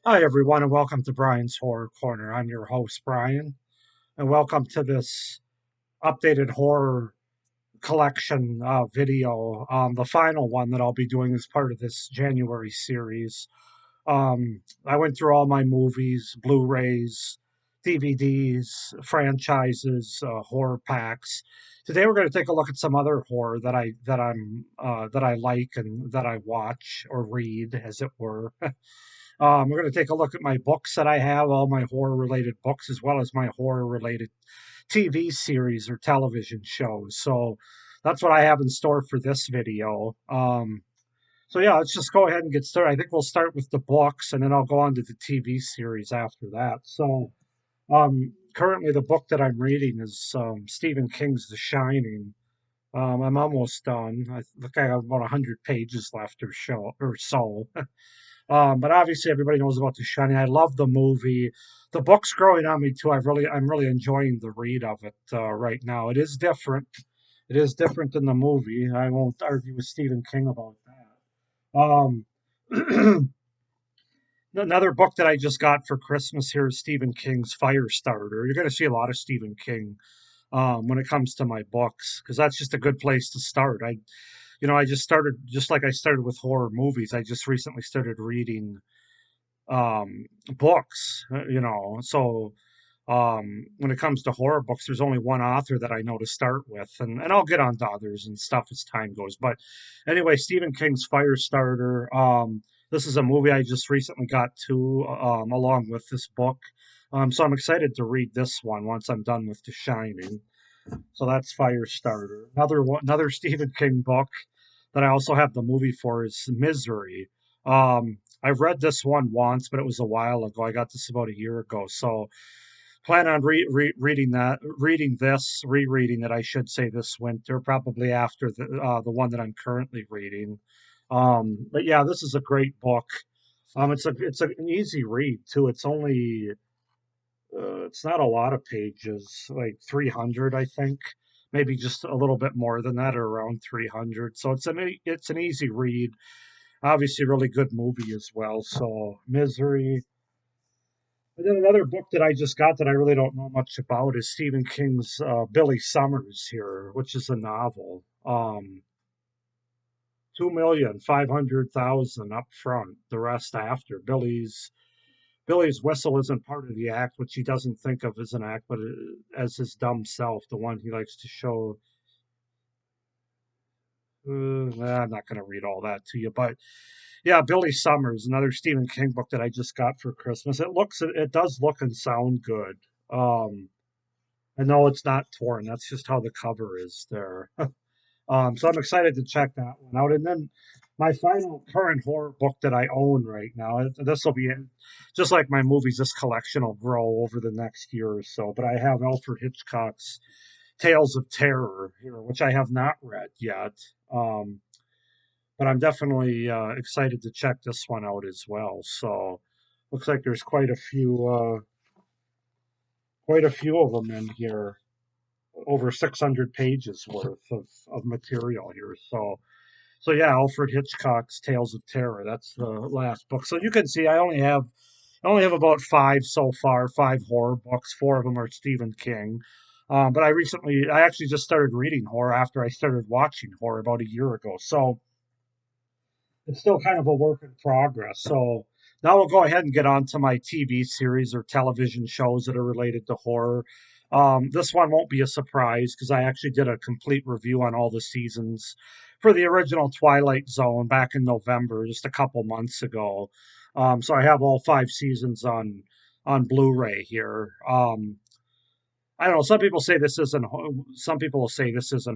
Hi, everyone, and welcome to Brian's Horror Corner. I'm your host, Brian, and welcome to this updated horror collection video. The final one that I'll be doing as part of this January series. I went through all my movies, Blu-rays, DVDs, franchises, horror packs. Today, we're going to take a look at some other horror that I like and that I watch or read, as it were. We're going to take a look at my books that I have, all my horror related books, as well as my horror related TV series or television shows. So that's what I have in store for this video. So yeah, let's just go ahead and get started. I think we'll start with the books and then I'll go on to the TV series after that. So currently the book that I'm reading is Stephen King's The Shining. I'm almost done. I think I have about 100 pages left or so. But obviously, everybody knows about The Shining. I love the movie. The book's growing on me too. I'm really enjoying the read of it right now. It is different. It is different than the movie. I won't argue with Stephen King about that. Another book that I just got for Christmas here is Stephen King's Firestarter. You're going to see a lot of Stephen King when it comes to my books because that's just a good place to start. I just started just like I started with horror movies. I just recently started reading books, when it comes to horror books, there's only one author that I know to start with, and I'll get on to others and stuff as time goes. But anyway, Stephen King's Firestarter. This is a movie I just recently got to, along with this book. So I'm excited to read this one once I'm done with The Shining. So that's Firestarter. Another Stephen King book that I also have the movie for is Misery. I've read this one once, but it was a while ago. I got this about a year ago, so plan on rereading it. I should say this winter, probably after the one that I'm currently reading. But yeah, this is a great book. An easy read too. It's not a lot of pages, like 300, I think, maybe just a little bit more than that, or around 300. So it's an easy read. Obviously, a really good movie as well. So Misery. And then another book that I just got that I really don't know much about is Stephen King's Billy Summers here, which is a novel. 2,500,000 up front, the rest after. Billy's whistle isn't part of the act, which he doesn't think of as an act, but as his dumb self, the one he likes to show. I'm not going to read all that to you, but yeah, Billy Summers, another Stephen King book that I just got for Christmas. It does look and sound good. Um, I know it's not torn. That's just how the cover is there. So I'm excited to check that one out. And then my final current horror book that I own right now, this will be just like my movies, this collection will grow over the next year or so. But I have Alfred Hitchcock's Tales of Terror here, which I have not read yet. Um, but I'm definitely excited to check this one out as well. So looks like there's quite a few of them in here, over 600 pages worth of material here. So yeah, Alfred Hitchcock's Tales of Terror. That's the last book. So you can see I only have about five so far, five horror books. Four of them are Stephen King. But I actually just started reading horror after I started watching horror about a year ago. So it's still kind of a work in progress. So now we'll go ahead and get on to my TV series or television shows that are related to horror. This one won't be a surprise because I actually did a complete review on all the seasons for the original Twilight Zone back in November, just a couple months ago. So I have all five seasons on Blu-ray here. I don't know. Some people will say this isn't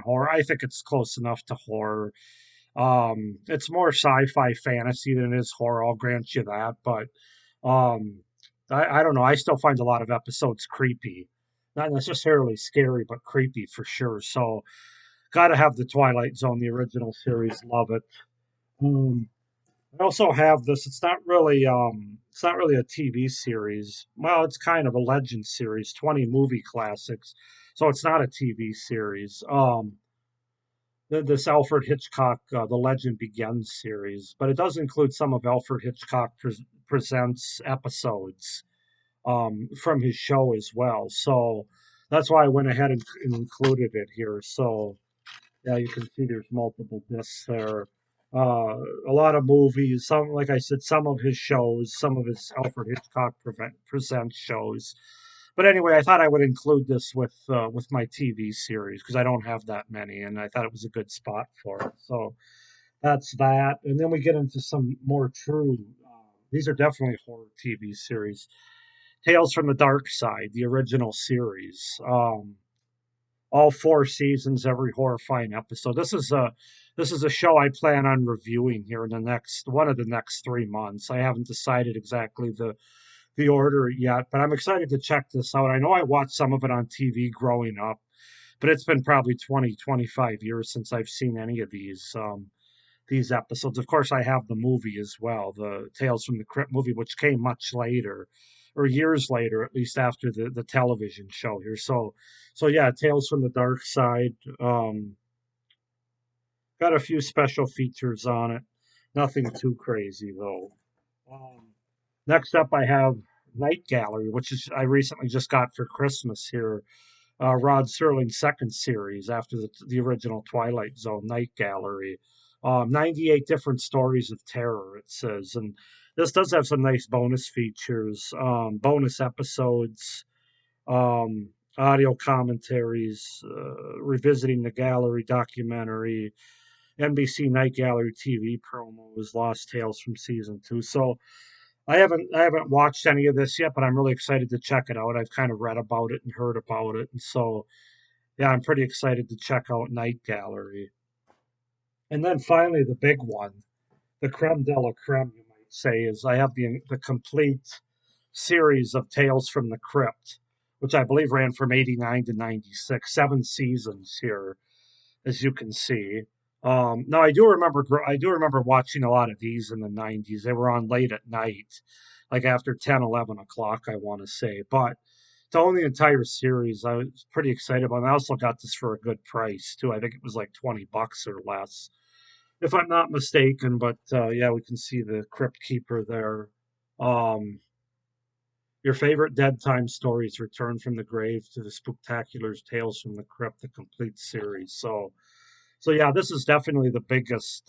horror. I think it's close enough to horror. It's more sci-fi fantasy than it is horror. I'll grant you that, but um, I don't know. I still find a lot of episodes creepy, not necessarily scary, but creepy for sure. So, gotta have the Twilight Zone, the original series. Love it. Um, I also have this. It's not really a TV series. Well, it's kind of a legend series, 20 movie classics. So it's not a TV series. This Alfred Hitchcock, The Legend Begins series, but it does include some of Alfred Hitchcock's presents episodes from his show as well. So that's why I went ahead and included it here. So yeah, you can see there's multiple discs there. A lot of movies, some, like I said, some of his shows, some of his Alfred Hitchcock presents shows. But anyway, I thought I would include this with my TV series because I don't have that many, and I thought it was a good spot for it. So that's that, and then we get into some more true. These are definitely horror TV series. Tales from the Dark Side, the original series. All four seasons, every horrifying episode. This is a show I plan on reviewing here in the next one of the next 3 months. I haven't decided exactly the order yet, but I'm excited to check this out. I know I watched some of it on TV growing up, but it's been probably 20, 25 years since I've seen any of these episodes. Of course, I have the movie as well, the Tales from the Crypt movie, which came much later, or years later, at least after the television show here. So yeah, Tales from the Dark Side. Got a few special features on it. Nothing too crazy though. Um, Next up, I have Night Gallery, which is I recently just got for Christmas here. Rod Serling's second series after the original Twilight Zone, Night Gallery. 98 different stories of terror, it says. And this does have some nice bonus features, bonus episodes, audio commentaries, revisiting the gallery documentary, NBC Night Gallery TV promos, Lost Tales from season 2. So I haven't watched any of this yet, but I'm really excited to check it out. I've kind of read about it and heard about it, and so yeah, I'm pretty excited to check out Night Gallery. And then finally, the big one, the creme de la creme, you might say, is I have the complete series of Tales from the Crypt, which I believe ran from '89 to '96, 7 seasons here, as you can see. Now I do remember watching a lot of these in the '90s. They were on late at night, like after 10, 11 o'clock, I want to say. But to own the entire series, I was pretty excited about it. I also got this for a good price too. I think it was like $20 or less, if I'm not mistaken. But yeah, we can see the Crypt Keeper there. Um, your favorite Dead Time stories return from the grave to the spectacular Tales from the Crypt, the complete series. So yeah, this is definitely the biggest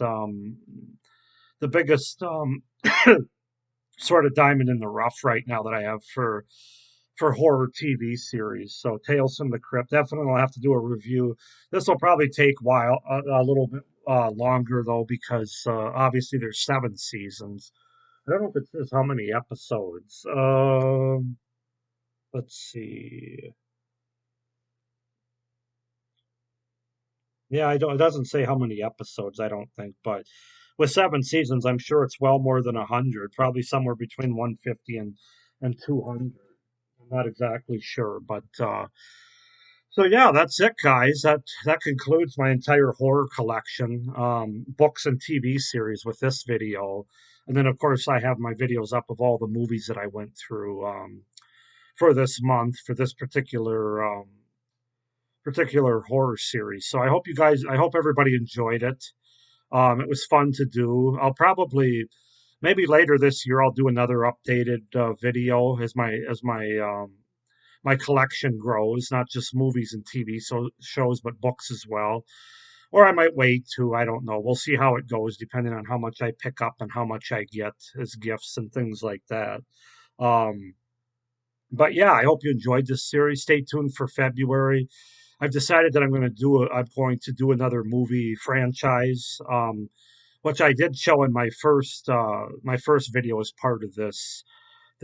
sort of diamond in the rough right now that I have for horror TV series. So Tales from the Crypt, definitely will have to do a review. This will probably take a little bit longer though, because obviously there's 7 seasons. I don't know if it says how many episodes. Let's see. Yeah, I don't. It doesn't say how many episodes. I don't think, but with 7 seasons, I'm sure it's well more than 100. Probably somewhere between 150 and 200. I'm not exactly sure, but so yeah, that's it, guys. That concludes my entire horror collection, books and TV series with this video, and then of course I have my videos up of all the movies that I went through for this month for this particular horror series. So I hope everybody enjoyed it. It was fun to do. I'll probably maybe later this year I'll do another updated video as my collection grows, not just movies and TV shows, but books as well. Or I might wait too. I don't know. We'll see how it goes, depending on how much I pick up and how much I get as gifts and things like that. Um, but yeah, I hope you enjoyed this series. Stay tuned for February. I've decided that I'm going to do another movie franchise, which I did show in my first video as part of this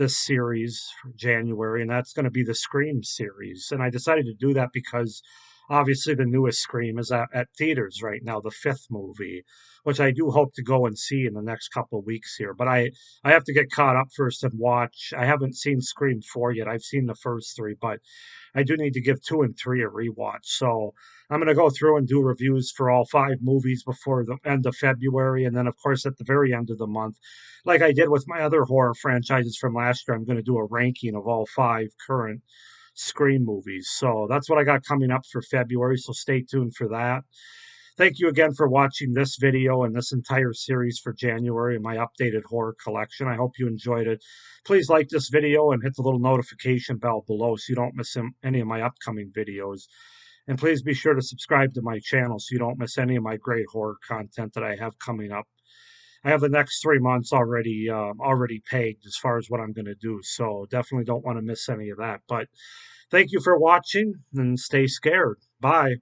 series for January, and that's going to be the Scream series. And I decided to do that because obviously the newest Scream is at theaters right now, the fifth movie, which I do hope to go and see in the next couple of weeks here. But I have to get caught up first and watch. I haven't seen Scream 4 yet. I've seen the first three, but I do need to give 2 and 3 a rewatch. So I'm going to go through and do reviews for all 5 movies before the end of February. And then, of course, at the very end of the month, like I did with my other horror franchises from last year, I'm going to do a ranking of all 5 current Scream movies. So that's what I got coming up for February. So stay tuned for that. Thank you again for watching this video and this entire series for January in my updated horror collection. I hope you enjoyed it. Please like this video and hit the little notification bell below so you don't miss any of my upcoming videos. And please be sure to subscribe to my channel so you don't miss any of my great horror content that I have coming up. I have the next 3 months already pegged as far as what I'm going to do, so definitely don't want to miss any of that. But thank you for watching and stay scared. Bye.